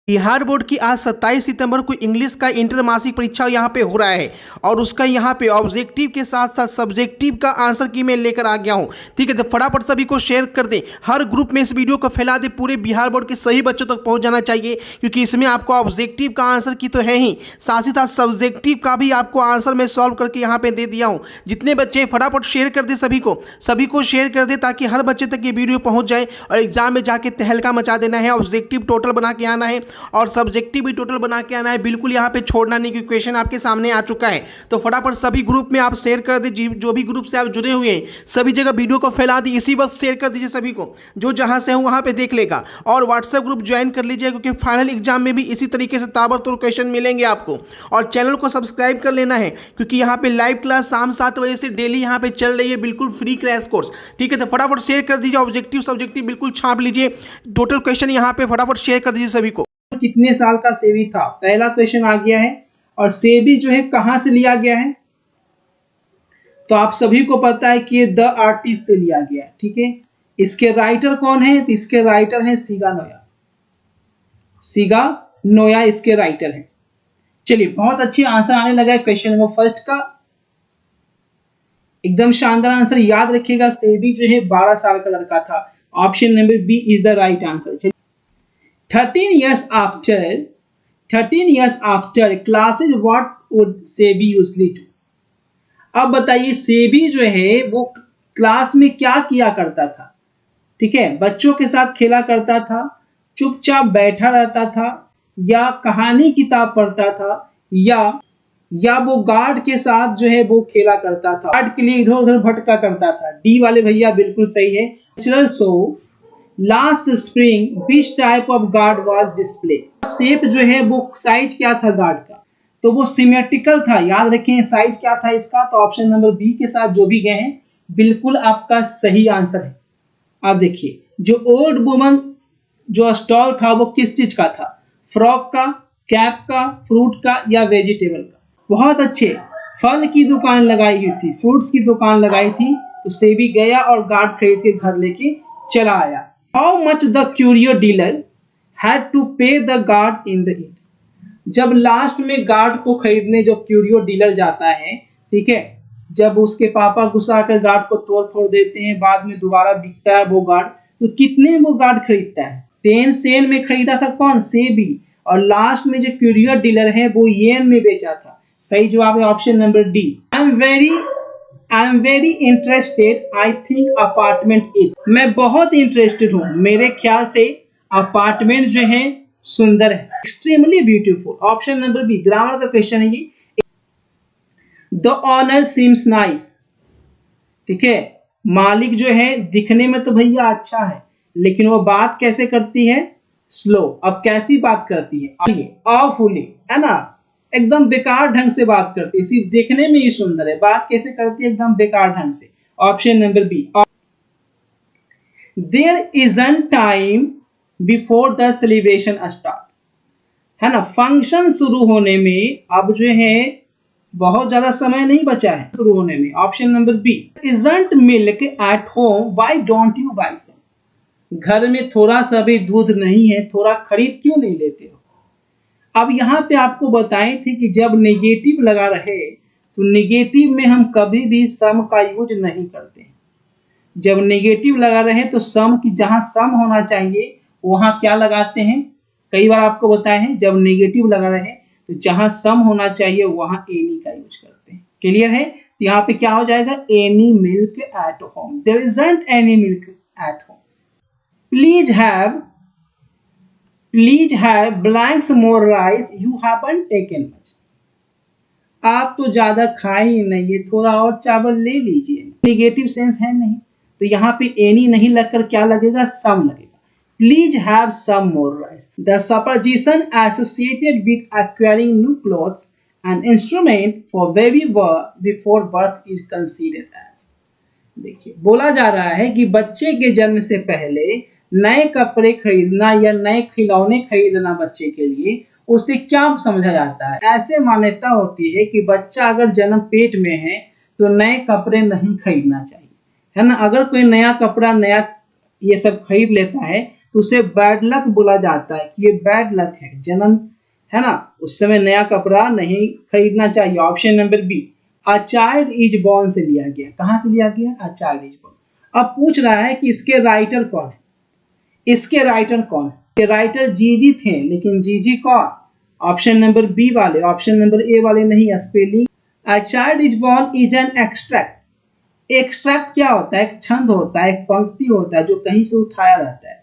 Bihar board की आज 27 सितंबर को इंग्लिश का इंटरमासिक परीक्षा यहाँ पे हो रहा है और उसका यहाँ पे ऑब्जेक्टिव के साथ साथ सब्जेक्टिव का आंसर की मैं लेकर आ गया हूँ। ठीक है, तो फटाफट सभी को शेयर कर दें, हर ग्रुप में इस वीडियो को फैला दें, पूरे बिहार बोर्ड के सही बच्चों तक पहुँच जाना चाहिए, क्योंकि इसमें आपको ऑब्जेक्टिव का आंसर की तो है ही, साथ ही साथ सब्जेक्टिव का भी आपको आंसर मैं सॉल्व करके यहाँ पे दे दिया हूँ। जितने बच्चे फटाफट शेयर कर दे, सभी को शेयर कर दे, ताकि हर बच्चे तक ये वीडियो पहुँच जाए और एग्जाम में जाके तहलका मचा देना है। ऑब्जेक्टिव टोटल बना के आना है और सब्जेक्टिव भी टोटल बना के आना है, बिल्कुल यहाँ पे छोड़ना नहीं, क्योंकि क्वेश्चन आपके सामने आ चुका है। तो फटाफट सभी ग्रुप में आप शेयर कर दीजिए, जो भी ग्रुप से आप जुड़े हुए हैं सभी जगह वीडियो को फैला दी, इसी वक्त शेयर कर दीजिए सभी को, जो जहाँ से हो वहाँ पे देख लेगा। और व्हाट्सएप ग्रुप ज्वाइन कर लीजिए, क्योंकि फाइनल एग्जाम में भी इसी तरीके से ताबड़तोड़ क्वेश्चन मिलेंगे आपको। और चैनल को सब्सक्राइब कर लेना है, क्योंकि यहाँ पे लाइव क्लास शाम 7 बजे से डेली यहाँ पे चल रही है, बिल्कुल फ्री क्रैश कोर्स। ठीक है, तो फटाफट शेयर कर दीजिए, ऑब्जेक्टिव सब्जेक्टिव बिल्कुल छाप लीजिए, टोटल क्वेश्चन यहाँ पे फटाफट शेयर कर दीजिए सभी को। कितने साल का सेबी था, पहला क्वेश्चन आ गया है। और सेबी जो है कहां से लिया गया है, तो आप सभी को पता है कि ये द आर्टिस्ट से लिया गया है। ठीक है, इसके राइटर कौन है, तो इसके राइटर है सिगा नोया। सिगा नोया इसके राइटर है। चलिए, बहुत अच्छी आंसर आने लगा है क्वेश्चन नंबर फर्स्ट का, एकदम शानदार आंसर। याद रखिएगा, सेबी जो है 12 साल का लड़का था। Option number B is the right answer. 13 years after classes, what would Sebi usually do? अब बताइए, सेबी जो है वो क्लास में क्या किया करता था। ठीक है, बच्चों के साथ खेला करता था, चुपचाप बैठा रहता था, या कहानी किताब पढ़ता था, या वो गार्ड के साथ जो है वो खेला करता था, गार्ड के लिए इधर उधर भटका करता था। डी वाले भैया बिल्कुल सही है। Natural show last spring which type of guard was display. Shape जो है वो साइज क्या था गार्ड का, तो वो सिमेट्रिकल था। याद रखें साइज क्या था इसका, तो ऑप्शन नंबर बी के साथ जो भी गए हैं बिल्कुल आपका सही आंसर है। आप देखिए, जो ओल्ड वुमन जो स्टॉल था वो किस चीज का था, फ्रॉक का, कैप का, फ्रूट का, या वेजिटेबल का। बहुत अच्छे, फल की दुकान लगाई हुई थी, फ्रूट्स की दुकान लगाई थी। तो सेबी गया और गार्ड खरीद के घर लेके चला आया। How much the curio dealer had to pay the guard in the end? जब लास्ट में गार्ड को खरीदने जो क्यूरियो डीलर जाता है, ठीक है, जब उसके पापा गुस्सा कर गार्ड को तोड़ फोड़ देते हैं, बाद में दोबारा बिकता है वो गार्ड, तो कितने वो गार्ड खरीदता है? 10 सेन में खरीदा था कौन, सेबी। और लास्ट में जो क्यूरियो डीलर है वो येन में बेचा था। सही जवाब है option number D. I am very interested, I think apartment is. मैं बहुत इंटरेस्टेड हूँ, मेरे ख्याल से अपार्टमेंट जो है सुंदर है, extremely beautiful. Option number B, grammar का क्वेश्चन है ये। The owner seems nice. ठीक है, मालिक जो है दिखने में तो भैया अच्छा है, लेकिन वो बात कैसे करती है, स्लो। अब कैसी बात करती है, ऑफुली, है ना, एकदम बेकार ढंग से बात करती है, सिर्फ देखने में ही सुंदर है, बात कैसे करती है, एकदम बेकार ढंग से। Option number B. There isn't time before the celebration start, है ना, फंक्शन शुरू होने में अब जो है बहुत ज्यादा समय नहीं बचा है शुरू होने में। Option number B. Isn't milk at home, why don't you buy some. घर में थोड़ा सा भी दूध नहीं है, थोड़ा खरीद क्यों नहीं लेते हो। अब यहाँ पे आपको बताए थे कि जब नेगेटिव लगा रहे तो नेगेटिव में हम कभी भी सम का यूज नहीं करते। जब नेगेटिव लगा रहे तो सम की जहां सम होना चाहिए वहां क्या लगाते हैं, कई बार आपको बताए हैं, जब नेगेटिव लगा रहे तो जहां सम होना चाहिए वहां एनी का यूज करते हैं। क्लियर है, तो यहाँ पे क्या हो जाएगा, any milk at home, there isn't any milk at home. Please have blanks more rice, you haven't taken much. आप तो ज्यादा खाए ही नहीं है, थोड़ा और चावल ले लीजिए। नेगेटिव सेंस है नहीं, तो यहाँ पे एनी नहीं लगकर क्या लगेगा, सम लगेगा। Please have some more rice. The supposition associated with acquiring new clothes and instrument for baby before birth is considered as. देखिए, बोला जा रहा है कि बच्चे के जन्म से पहले नए कपड़े खरीदना या नए खिलौने खरीदना बच्चे के लिए, उसे क्या समझा जाता है। ऐसे मान्यता होती है कि बच्चा अगर जन्म पेट में है तो नए कपड़े नहीं खरीदना चाहिए, है ना। अगर कोई नया कपड़ा, नया ये सब खरीद लेता है तो उसे बैड लक बोला जाता है कि ये बैड लक है, जन्म है ना, उस समय नया कपड़ा नहीं खरीदना चाहिए। Option number B, a child is born से लिया गया। कहां से लिया गया? A child is born. अब पूछ रहा है कि इसके राइटर कौन है, इसके राइटर कौन है? के राइटर जीजी थे, लेकिन जीजी कौन? ऑप्शन नंबर बी वाले, ऑप्शन नंबर ए वाले नहीं। Spelling, a child is born is an extract. Extract क्या होता है? एक छंद होता है, एक पंक्ति होता है जो कहीं से उठाया रहता है।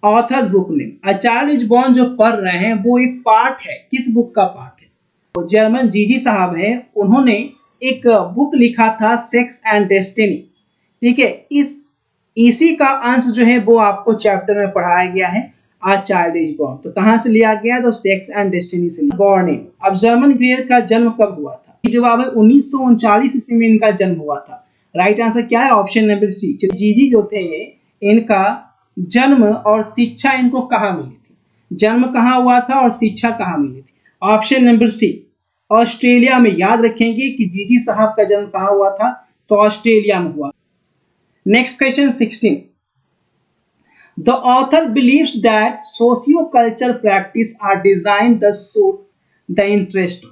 Authors book name, a child is born जो पढ़ रहे हैं वो एक पार्ट है। किस बुक का पार्ट है? तो जर्मन जीजी साहब है, उन्होंने एक बुक लिखा था सेक्स एंड डेस्टिनी। ठीक है, इसी का अंश जो है वो आपको चैप्टर में पढ़ाया गया है, आ चाइल्ड इज बॉर्न। तो कहां से लिया गया? तो सेक्स एंड डेस्टिनी से। बॉर्न। अब जर्मन ग्रेड का जन्म कब हुआ था? जवाब है 1939 ईस्वी में इनका जन्म हुआ था। राइट आंसर क्या है? Option number C. जीजी जो थे इनका जन्म और शिक्षा इनको कहाँ मिली थी? जन्म कहाँ हुआ था और शिक्षा कहाँ मिली थी? ऑप्शन नंबर सी, ऑस्ट्रेलिया में। याद रखेंगे कि जीजी साहब का जन्म कहाँ हुआ था? तो ऑस्ट्रेलिया में हुआ। Next question 16। The author believes that socio-cultural practice are designed to suit the interest.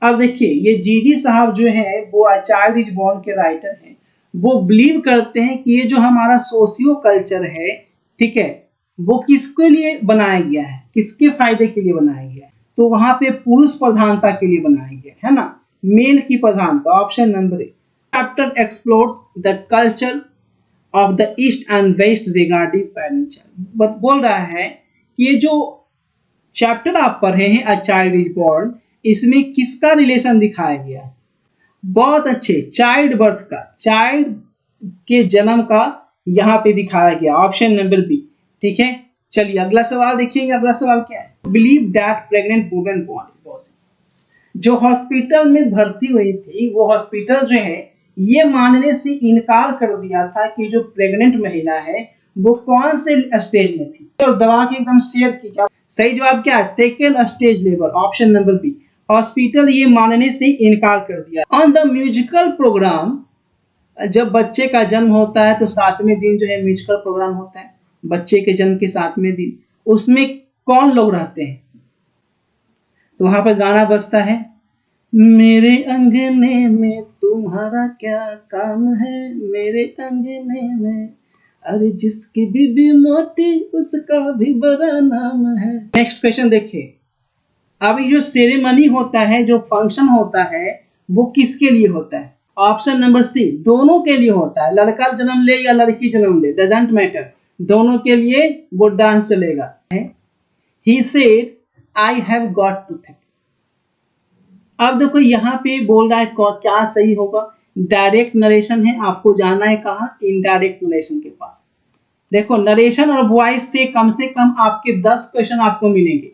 अब देखिए, ये जीजी साहब जो है वो अ चाइल्ड इज बॉर्न के राइटर हैं। वो बिलीव करते हैं कि ये जो हमारा सोशियो कल्चर है, ठीक है, वो किसके लिए बनाया गया है? किसके फायदे के लिए बनाया गया है? तो वहां पे पुरुष प्रधानता के लिए बनाया गया है ना, मेल की प्रधानता। Option number A. Chapter explores the culture of the east and west regarding parent child. बोल रहा है कि ये जो चैप्टर आप पढ़े हैं अ चाइल्ड इज बॉर्न, इसमें किसका रिलेशन दिखाया गया है? बहुत अच्छे, चाइल्ड बर्थ का, चाइल्ड के जन्म का यहाँ पे दिखाया गया। Option number B. ठीक है, चलिए अगला सवाल देखिएगा। अगला सवाल क्या है? Believe that pregnant women born, जो हॉस्पिटल में भर्ती हुई थी, वो हॉस्पिटल जो है ये मानने से इनकार कर दिया था कि जो प्रेग्नेंट महिला है वो कौन से स्टेज में थी, और दवा के एकदम शेयर की। सही जवाब क्या है? Second stage labour. Option number B. Hospital ये मानने से इनकार कर दिया। ऑन द म्यूजिकल प्रोग्राम, जब बच्चे का जन्म होता है तो 7वें दिन जो है म्यूजिकल प्रोग्राम होता है, बच्चे के जन्म के 7वें दिन। उसमें कौन लोग रहते हैं? तो वहां पर गाना बजता है, मेरे अंगने में तुम्हारा क्या काम है, मेरे अंगने में, अरे जिसकी बीबी मोटी उसका भी बड़ा नाम है। नेक्स्ट क्वेश्चन देखिए। अब ये जो सेरेमनी होता है, जो फंक्शन होता है, वो किसके लिए होता है? ऑप्शन नंबर सी, दोनों के लिए होता है। लड़का जन्म ले या लड़की जन्म ले, डजंट मैटर, दोनों के लिए वो डांस चलेगा। He said, I have got to think. अब देखो यहाँ पे बोल रहा है क्या सही होगा? डायरेक्ट नरेशन है, आपको जाना है कहाँ? इनडायरेक्ट नरेशन के पास। देखो, नरेशन और वॉइस से कम आपके 10 क्वेश्चन आपको मिलेंगे।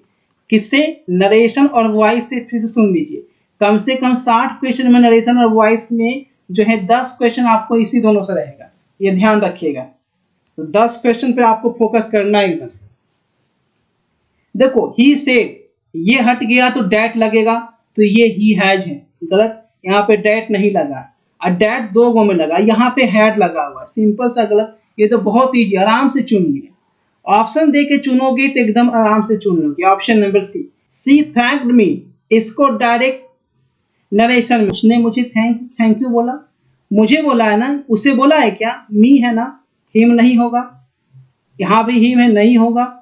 किससे? नरेशन और वॉइस से। फिर से सुन लीजिए, कम से कम 60 क्वेश्चन में नरेशन और वॉइस में जो है 10 क्वेश्चन आपको इसी दोनों से रहेगा, ये ध्यान रखिएगा। तो 10 क्वेश्चन पे आपको फोकस करना है एकदम। देखो, ही सेड, ये हट गया तो डैट लगेगा, तो ये ही हैज है, गलत। यहाँ पे डैट नहीं लगा, और डैट 2 गो में लगा, यहाँ पे हैड लगा हुआ है, सिंपल सा गलत। ये तो बहुत ईजी, आराम से चुन लिया। ऑप्शन दे के चुनोगे तो एकदम आराम से चुन लोगे। ऑप्शन नंबर सी थैंक्ड मी, इसको डायरेक्ट नरेशन में उसने मुझे थैंक यू बोला, मुझे बोला है ना, उसे बोला है क्या? मी है ना, हिम नहीं होगा, यहाँ पे हिम है, नहीं होगा।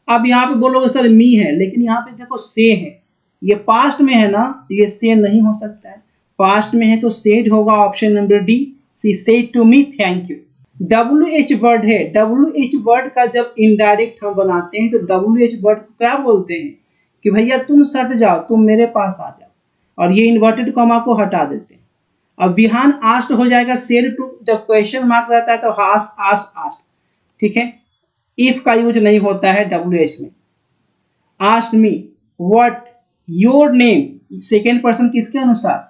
अब यहाँ पे बोलोगे सर मी है, लेकिन यहाँ पे देखो से है, ये पास्ट में है ना, तो ये से नहीं हो सकता है। पास्ट में है तो सेड होगा। Option number D, she said to me thank you. WH word है, WH वर्ड का जब इनडायरेक्ट हम बनाते हैं तो WH वर्ड को क्या बोलते हैं? कि भैया तुम सट जाओ, तुम मेरे पास आ जाओ, और ये इन्वर्टेड कॉमा को हटा देते हैं। अब विहान आस्ट हो जाएगा, सेड टू जब क्वेश्चन मार्क रहता है तो आस्ट। ठीक है, इफ का यूज नहीं होता है WH में। Asked me what your name, second person किसके अनुसार?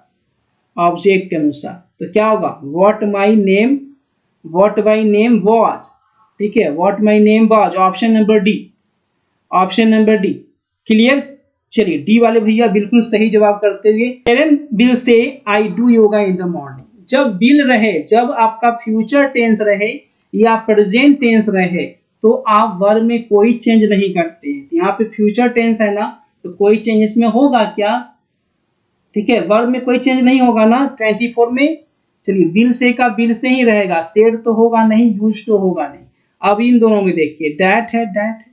ऑब्जेक्ट के अनुसार। तो क्या होगा? What my name was. ठीक है, what my name was. Option number D. Clear? चलिए, डी वाले भैया बिल्कुल सही जवाब करते हुए, Aaron will say I do yoga in the morning. जब विल रहे, जब आपका फ्यूचर टेंस रहे या प्रेजेंट टेंस रहे, तो आप वर्ब में कोई चेंज नहीं करते हैं। यहाँ पे फ्यूचर टेंस है ना, तो कोई चेंज इसमें होगा क्या? ठीक है, वर्ब में कोई चेंज नहीं होगा ना 24 में। चलिए, बिल से का बिल से ही रहेगा, सेड तो होगा नहीं, यूज तो होगा नहीं। अब इन दोनों में देखिए, डैट है, डैट है।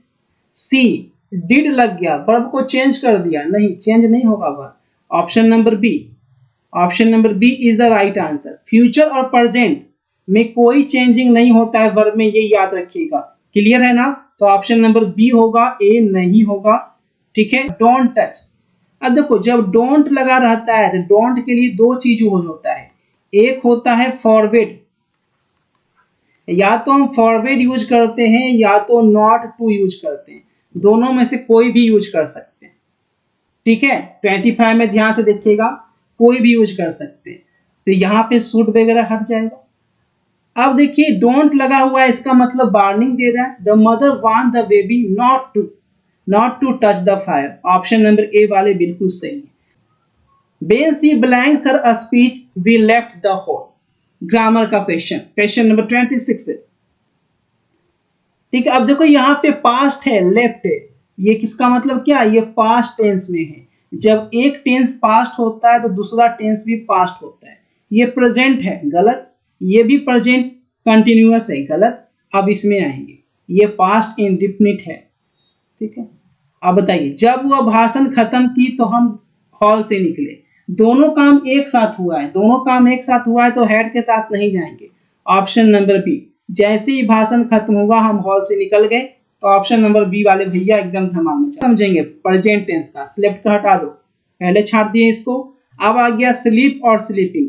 सी डिड लग गया, वर्ब को चेंज कर दिया, नहीं चेंज नहीं होगा verb. Option number B, option number B is the right answer. Future और प्रेजेंट में कोई चेंजिंग नहीं होता है वर्ब में, ये याद रखिएगा। क्लियर है ना? तो ऑप्शन नंबर बी होगा, ए नहीं होगा। ठीक है, डोंट टच। अब देखो, जब डोंट लगा रहता है तो डोंट के लिए दो चीज यूज होता है। एक होता है फॉरवर्ड, या तो हम फॉरवर्ड यूज करते हैं या तो नॉट टू यूज करते हैं, दोनों में से कोई भी यूज कर सकते हैं। ठीक है, 25 में ध्यान से देखिएगा, कोई भी यूज कर सकते हैं। तो यहाँ पे सूट वगैरह हट जाएगा। अब देखिए, डोंट लगा हुआ है, इसका मतलब वार्निंग दे रहा है। The mother want the baby not to touch the fire. Option number A वाले बिल्कुल सही है। When she blanks her speech, we left the hall. Grammar का क्वेश्चन, क्वेश्चन नंबर 26 है। ठीक है, अब देखो यहाँ पे पास्ट है, लेफ्ट है, ये किसका मतलब क्या? ये पास्ट टेंस में है। जब एक टेंस पास्ट होता है तो दूसरा टेंस भी पास्ट होता है। ये प्रेजेंट है, गलत। ये भी प्रेजेंट कंटिन्यूअस है, गलत। अब इसमें आएंगे, ये पास्ट इंडेफिनिट है। ठीक है, अब बताइए, जब वह भाषण खत्म की तो हम हॉल से निकले। दोनों काम एक साथ हुआ है, दोनों काम एक साथ हुआ है तो हेड के साथ नहीं जाएंगे। ऑप्शन नंबर बी, जैसे ही भाषण खत्म हुआ हम हॉल से निकल गए। तो ऑप्शन नंबर बी वाले भैया एकदम धमाल मचा। समझेंगे प्रेजेंट टेंस का, स्लेप्ट का हटा दो, पहले छाड़ दिए इसको। अब आ गया स्लीप और स्लीपिंग।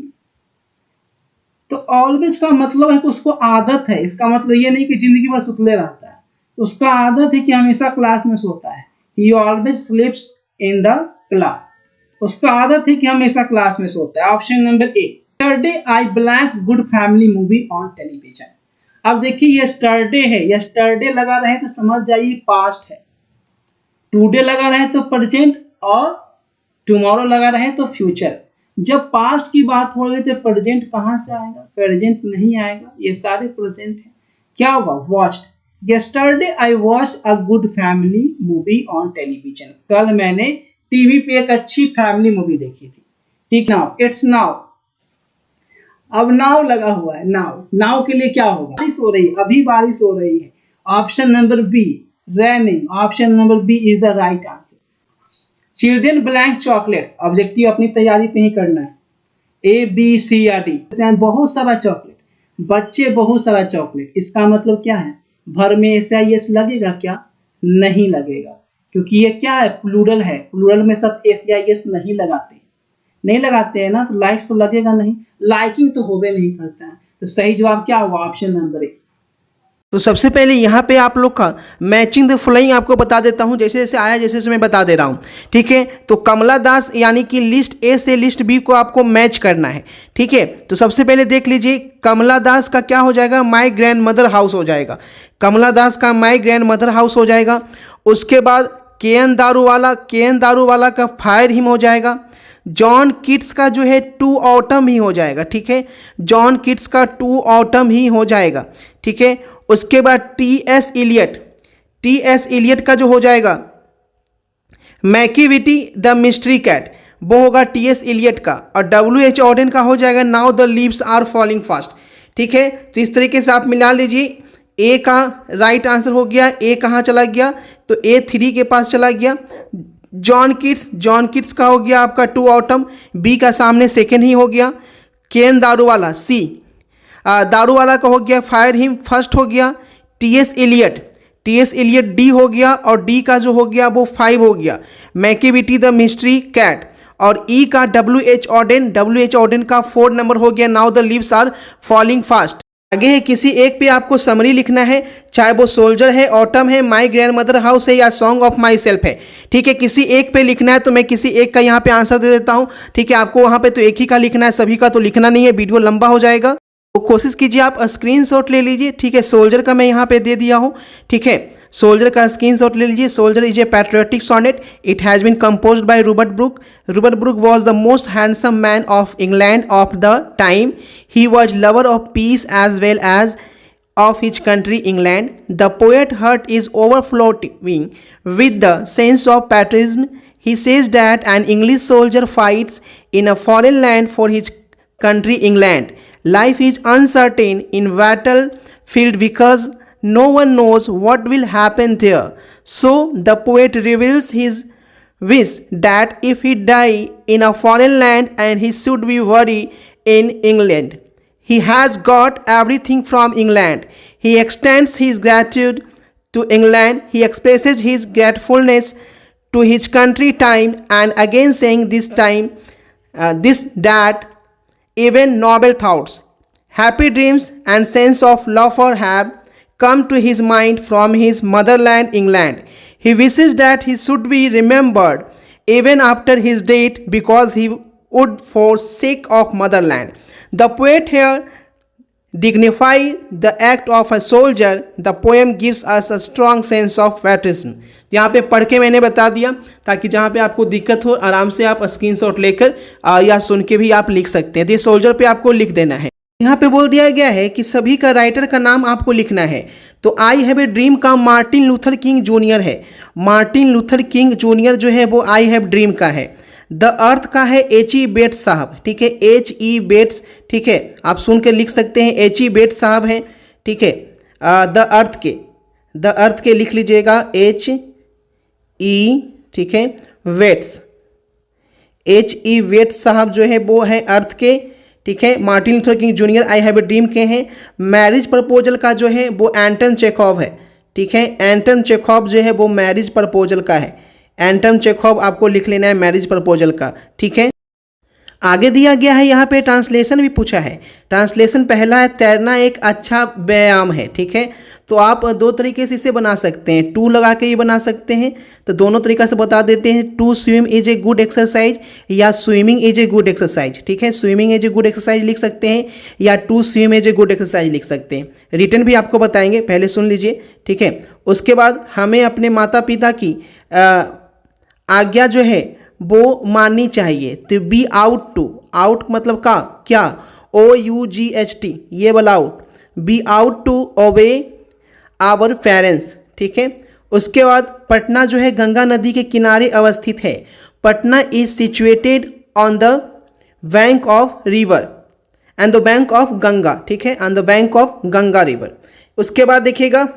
तो ऑलवेज का मतलब है कि उसको आदत है, इसका मतलब ये नहीं कि जिंदगी भर सुतले रहता है, उसका आदत है कि हमेशा क्लास में सोता है। ही ऑलवेज स्लीप्स इन द क्लास, उसका आदत है कि हमेशा क्लास में सोता है। Option number A, yesterday I blanks good family movie on television. अब देखिए, यस्टरडे है, यस्टरडे लगा रहे तो समझ जाइए पास्ट है, टुडे लगा रहे तो प्रेजेंट, और टुमारो लगा रहे तो फ्यूचर। जब पास्ट की बात हो रही तो प्रेजेंट कहाँ से आएगा? प्रेजेंट नहीं आएगा, ये सारे प्रेजेंट है। क्या होगा? Watched. Yesterday I watched a good family movie on television. कल मैंने टीवी पे एक अच्छी फैमिली मूवी देखी थी। ठीक, नाउ इट्स नाउ। अब नाउ लगा हुआ है, नाउ। नाउ के लिए क्या होगा? बारिश हो रही है, अभी बारिश हो रही है। Option number B, raining. Option number B is the right answer. Children blank chocolates, objective अपनी तैयारी पे ही करना है। ए बी सी या डी। बहुत सारा चॉकलेट, बच्चे बहुत सारा चॉकलेट, इसका मतलब क्या है? भर में एस लगेगा क्या? नहीं लगेगा, क्योंकि ये क्या है? प्लूरल है। प्लूरल में सब एस नहीं लगाते, नहीं लगाते हैं ना, तो लाइक्स तो लगेगा नहीं, लाइकिंग तो होबे नहीं करता है। तो सही जवाब क्या होगा? ऑप्शन नंबर ए। तो सबसे पहले यहाँ पे आप लोग का मैचिंग द फॉलोइंग आपको बता देता हूँ, जैसे जैसे आया जैसे जैसे मैं बता दे रहा हूँ। ठीक है, तो कमला दास यानी कि लिस्ट ए से लिस्ट बी को आपको मैच करना है। ठीक है, तो सबसे पहले देख लीजिए, कमला दास का क्या हो जाएगा? माई ग्रैंड मदर हाउस हो जाएगा। कमला दास का माई ग्रैंड मदर हाउस हो जाएगा। उसके बाद केएन दारूवाला का फायर हिम हो जाएगा। जॉन किट्स का जो है टू ऑटम ही हो जाएगा। ठीक है, जॉन किट्स का टू ऑटम ही हो जाएगा। ठीक है, उसके बाद टी एस इलियट का जो हो जाएगा मैकीविटी द मिस्ट्री कैट, वो होगा टी एस इलियट का। और डब्ल्यू.एच. ऑडेन का हो जाएगा now the leaves are falling fast. ठीक है, तो इस तरीके से आप मिला लीजिए। ए का राइट आंसर हो गया, ए कहाँ चला गया? तो ए 3 के पास चला गया। जॉन किट्स का हो गया आपका टू ऑटम, बी का सामने सेकेंड ही हो गया। केन दारूवाला, सी दारूवाला का हो गया फायर हिम, फर्स्ट हो गया। टी एस इलियट डी हो गया, और डी का जो हो गया वो 5 हो गया। मैकीविटी द मिस्ट्री कैट। और ई का डब्ल्यू.एच. ऑडेन का 4 नंबर हो गया now the leaves are falling fast. आगे है, किसी एक पे आपको समरी लिखना है, चाहे वो सोल्जर है, ऑटम है, माई ग्रैंड मदर हाउस है, या सॉन्ग ऑफ माई सेल्फ है। ठीक है, किसी एक पे लिखना है, तो मैं किसी एक का यहाँ पे आंसर दे देता हूँ। ठीक है, आपको वहाँ पे तो एक ही का लिखना है, सभी का तो लिखना नहीं है, वीडियो लंबा हो जाएगा। तो कोशिश कीजिए आप स्क्रीनशॉट ले लीजिए। ठीक है, सोल्जर का मैं यहाँ पे दे दिया हूँ। ठीक है, सोल्जर का स्क्रीनशॉट ले लीजिए। Soldier is a patriotic sonnet, it has been composed by Rupert Brooke. Rupert Brooke was the most handsome man of England of the time. He was lover of peace as well as of his country England. The poet's heart is overflowing with the sense of patriotism. He says that an English soldier fights in a foreign land for his country England. Life is uncertain in battlefield because no one knows what will happen there. So the poet reveals his wish that if he die in a foreign land and he should be buried in England. He has got everything from England. He extends his gratitude to England. He expresses his gratefulness to his country time and again saying this time, that even noble thoughts, happy dreams and sense of love for have come to his mind from his motherland England. He wishes that he should be remembered even after his death because he would forsake of motherland. The poet here dignifies the act of a soldier. The poem gives us a strong sense of patriotism. यहाँ पे पढ़ के मैंने बता दिया ताकि जहाँ पे आपको दिक्कत हो आराम से आप स्क्रीनशॉट लेकर या सुन के भी आप लिख सकते हैं। तो ये सोल्जर पे आपको लिख देना है। यहाँ पे बोल दिया गया है कि सभी का राइटर का नाम आपको लिखना है। तो आई हैव ए ड्रीम का मार्टिन लूथर किंग जूनियर है। मार्टिन लूथर किंग जूनियर जो है वो आई हैव ड्रीम का है। द अर्थ का है H.E. बेट्स साहब, ठीक है, H.E. बेट्स, ठीक है, आप सुन के लिख सकते हैं H.E. बेट्स साहब हैं, ठीक है। द अर्थ के लिख लीजिएगा H.E. ठीक है, वेट्स, H.E. वेट्स साहब जो है वो है अर्थ के, ठीक है। Martin Luther king junior I have a dream के हैं। मैरिज प्रपोजल का जो है वो एंटन चेखोव है, ठीक है। एंटन चेखोव जो है वो मैरिज प्रपोजल का है। एंटन चेखोव आपको लिख लेना है मैरिज प्रपोजल का, ठीक है। आगे दिया गया है यहाँ पे ट्रांसलेशन भी पूछा है। ट्रांसलेशन पहला है तैरना एक अच्छा व्यायाम है, ठीक है। तो आप दो तरीके से इसे बना सकते हैं, टू लगा के ही बना सकते हैं। तो दोनों तरीका से बता देते हैं, to swim is a good exercise या swimming is a good exercise, ठीक है। Swimming is a good exercise लिख सकते हैं या to swim is a good exercise लिख सकते हैं। रिटर्न भी आपको बताएंगे, पहले सुन लीजिए, ठीक है। उसके बाद हमें अपने माता पिता की आज्ञा जो है वो माननी चाहिए। तो बी आउट टू, आउट मतलब का क्या, OUGHT, ये वाला ought, be ought to obey our parents, ठीक है। उसके बाद पटना जो है गंगा नदी के किनारे अवस्थित है। Patna is situated on the bank of river and the bank of Ganga, ठीक है, on the bank of Ganga river. उसके बाद देखिएगा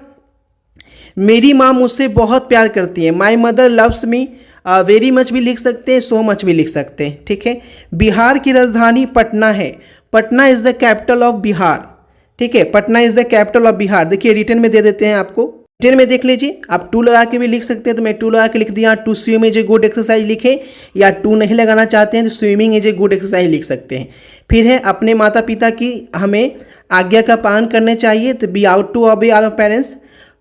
मेरी माँ मुझसे बहुत प्यार करती है। माई mother loves me very much भी लिख सकते हैं, सो मच भी लिख सकते हैं, ठीक है। बिहार की राजधानी पटना है। Patna is the capital of Bihar, ठीक है। Patna is the capital of Bihar. देखिए रिटर्न में दे देते हैं आपको, रिटर्न में देख लीजिए, आप टू लगा के भी लिख सकते हैं। तो मैं टू लगा के लिख दिया, to swim is a good exercise लिखे, या टू नहीं लगाना चाहते हैं तो swimming is a good exercise लिख सकते हैं। फिर है अपने माता पिता की हमें आज्ञा का पालन करने चाहिए। तो be ought to obey our parents.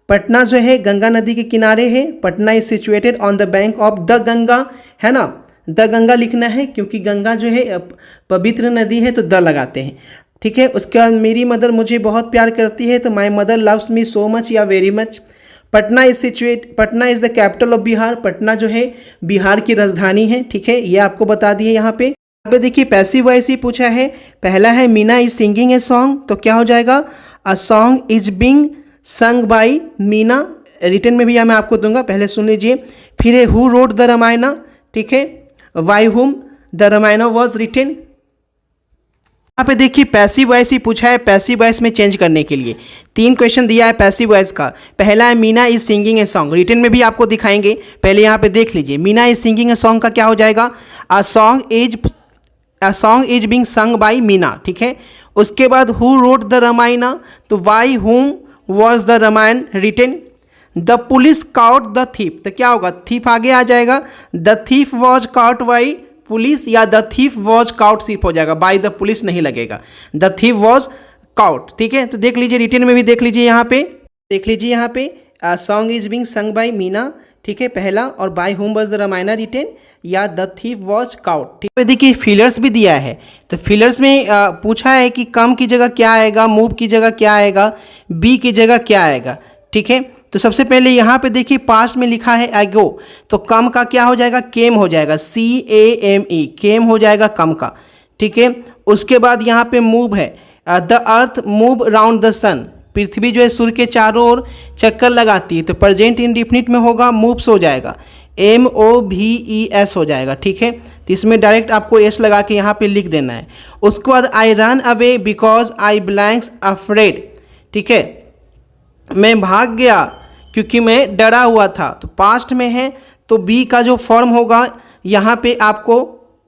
Patna जो है गंगा नदी के किनारे है। Patna is situated on the bank of the Ganga, है ना, द गंगा लिखना है क्योंकि गंगा जो है पवित्र नदी है तो द लगाते हैं, ठीक है। उसके बाद मेरी मदर मुझे बहुत प्यार करती है। तो my mother loves me so much या very much. Patna is the capital of Bihar. Patna जो है बिहार की राजधानी है, ठीक है। ये आपको बता दिए। यहाँ पे देखिए पैसिव वॉइस ही पूछा है। पहला है Meena is singing a song, तो क्या हो जाएगा, a song is being sung by Meena. Return में भी मैं आपको दूंगा, पहले सुन लीजिए। फिर है हु रोट द रामायणा, ठीक है, by whom the Ramayana was written. यहाँ पे देखिए पैसिव वॉइस ही पूछा है। पैसिव वॉइस में चेंज करने के लिए 3 क्वेश्चन दिया है पैसिव वॉइस का। पहला है Meena is singing a song, return में भी आपको दिखाएंगे, पहले यहाँ पे देख लीजिए। Meena is singing a song का क्या हो जाएगा, a song is being sung by Meena, ठीक है। उसके बाद हु रोट द रामायणा, तो by whom was the Ramayana written. The police caught the thief, तो क्या होगा, थीफ आगे आ जाएगा। The thief was caught by police या द थीफ वॉज काउट सिर्फ हो जाएगा, बाई द पुलिस नहीं लगेगा। द थीफ वॉज काउट, ठीक है। तो देख लीजिए रिटर्न में भी देख लीजिए, यहाँ पे देख लीजिए, यहाँ पे song is being sung by Meena, ठीक है, पहला, और by whom was the Ramayana written या द थीफ वॉज काउट, ठीक है। देखिए फिलर्स भी दिया है। तो फिलर्स में पूछा है कि कम की जगह क्या आएगा, मूव की जगह क्या आएगा, बी की जगह क्या आएगा, ठीक है। तो सबसे पहले यहाँ पे देखिए पास्ट में लिखा है एगो, तो कम का क्या हो जाएगा, केम हो जाएगा, CAME, केम हो जाएगा कम का, ठीक है। उसके बाद यहाँ पे मूव है, the earth move round the sun, पृथ्वी जो है सूर्य के चारों ओर चक्कर लगाती है, तो प्रेजेंट इंडेफिनिट में होगा मूव्स हो जाएगा, MOVES हो जाएगा। ठीक है, तो इसमें डायरेक्ट आपको एस लगा के यहाँ पे लिख देना है। उसके बाद I run away because I blanks afraid. ठीक है, मैं भाग गया क्योंकि मैं डरा हुआ था, तो पास्ट में है तो बी का जो फॉर्म होगा यहाँ पे आपको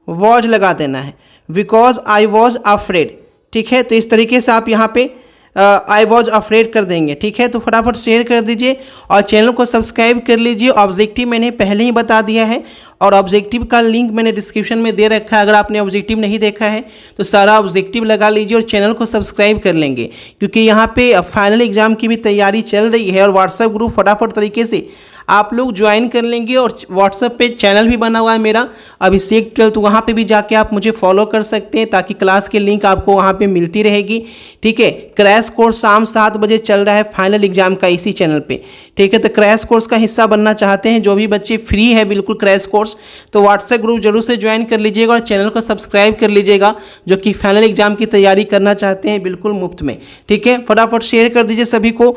वॉज लगा देना है, बिकॉज आई वॉज अफ्रेड। ठीक है, तो इस तरीके से आप यहाँ पे आई वॉज अफ्रेड कर देंगे। ठीक है, तो फटाफट शेयर कर दीजिए और चैनल को सब्सक्राइब कर लीजिए। ऑब्जेक्टिव मैंने पहले ही बता दिया है और ऑब्जेक्टिव का लिंक मैंने डिस्क्रिप्शन में दे रखा है। अगर आपने ऑब्जेक्टिव नहीं देखा है तो सारा ऑब्जेक्टिव लगा लीजिए और चैनल को सब्सक्राइब कर लेंगे, क्योंकि यहाँ पे फाइनल एग्जाम की भी तैयारी चल रही है और व्हाट्सएप ग्रुप फटाफट तरीके से आप लोग ज्वाइन कर लेंगे। और व्हाट्सएप पे चैनल भी बना हुआ है मेरा अभिषेक 12, तो वहाँ पे भी जाके आप मुझे फॉलो कर सकते हैं ताकि क्लास के लिंक आपको वहाँ पे मिलती रहेगी। ठीक है, क्रैश कोर्स शाम 7 बजे चल रहा है फाइनल एग्जाम का इसी चैनल पे। ठीक है, तो क्रैश कोर्स का हिस्सा बनना चाहते हैं जो भी बच्चे, फ्री है बिल्कुल क्रैश कोर्स, तो व्हाट्सएप ग्रुप जरूर से ज्वाइन कर लीजिएगा और चैनल को सब्सक्राइब कर लीजिएगा, जो कि फाइनल एग्जाम की तैयारी करना चाहते हैं बिल्कुल मुफ्त में। ठीक है, फटाफट शेयर कर दीजिए सभी को।